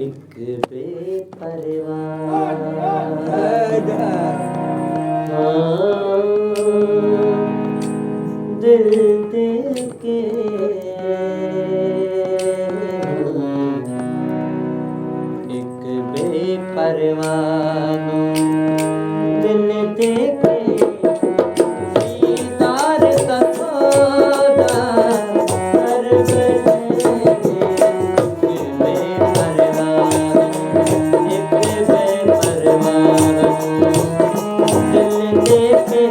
एक बेपरवाह दिल दिल के एक बेपरवाह दिल दे के दीदार का सौदा कर बैठे एक बेपरवाह एक बेपरवाह दिल दे के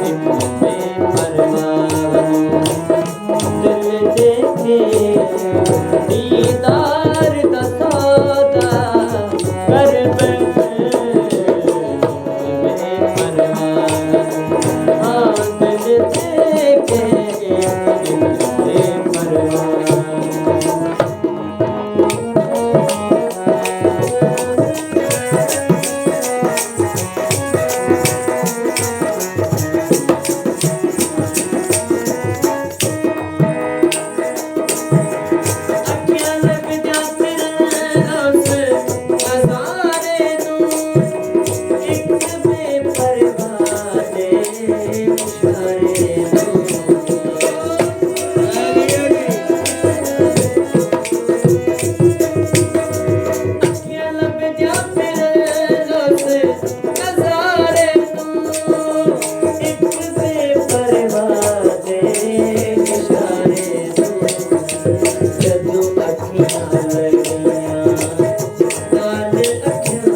एक बेपरवाह दिल दे के दीदार का सौदा कर बैठे बेपरवाह हाँ दिल दे के बेपरवाह अखियां लग जा फिर उस नज़ारे नू एक बेपरवाह दे इशारे नू अखियां लग जा फिर उस नज़ारे नू एक बेपरवाह दे इशारे नू जदों अखियां लगियां नाल अखियां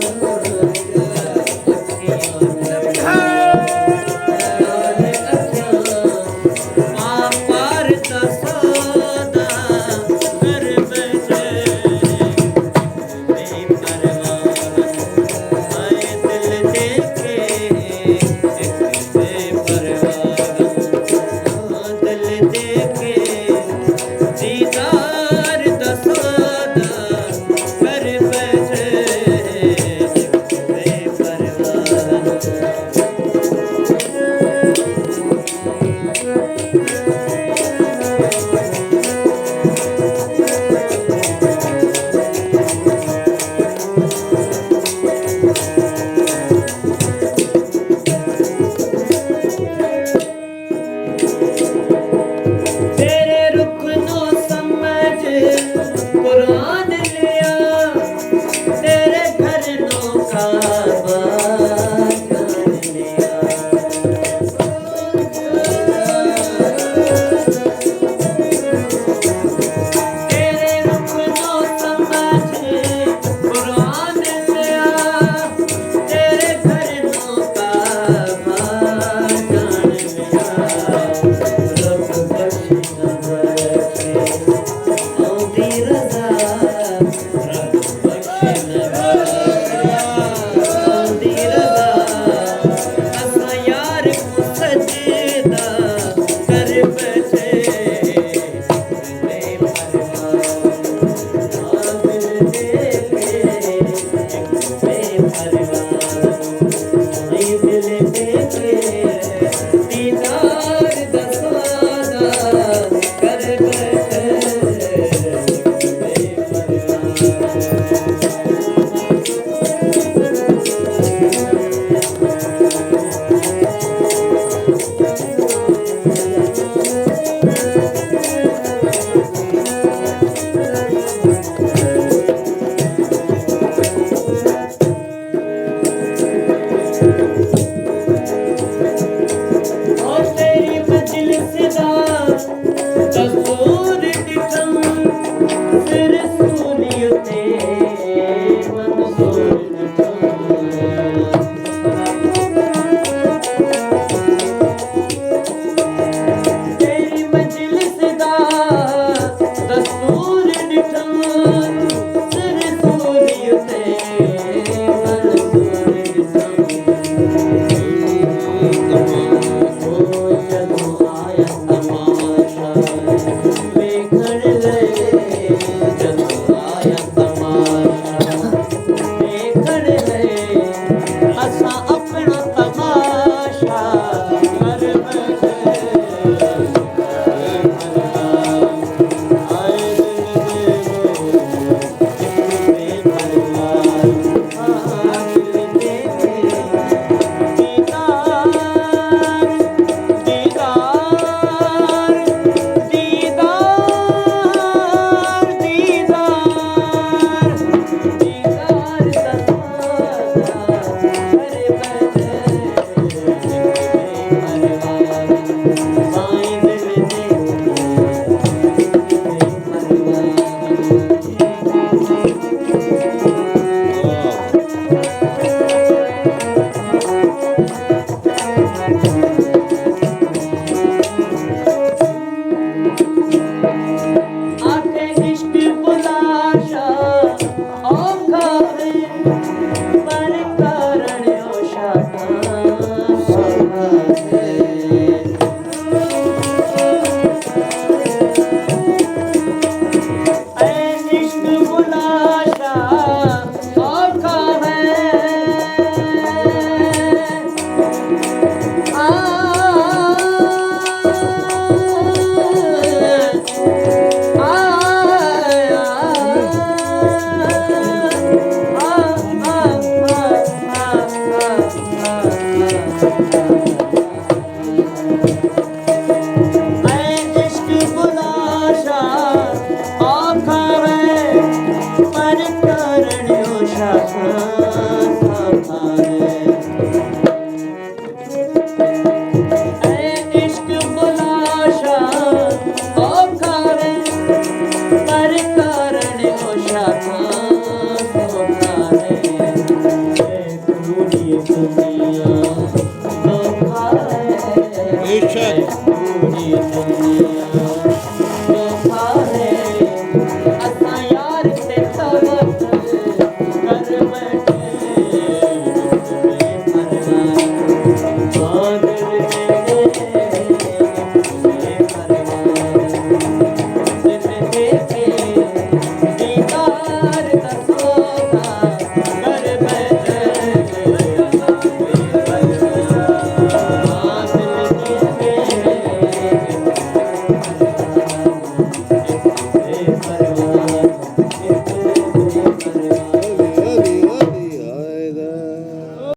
पार दा सौदा कर बैठे बेपरवाह आए दिल दे के एक बेपरवाह दिल दे के दीदार दा सौदा कर बैठे एक बेपरवाह तेरे रुख नो समझ कुरान लिया तेरे घर नो काबा जान लिया तेरे रुख नो समझ कुरान लिया तेरे घर नो काबा जान लिया रब बख्श न बख्शे औदी रज़ा रब बख्श न बख्शे औदी रज़ा असा यार को सजदा कर बैठे बेपरवाह दिल दे के बेपरवाह दिल दे के दीदार दा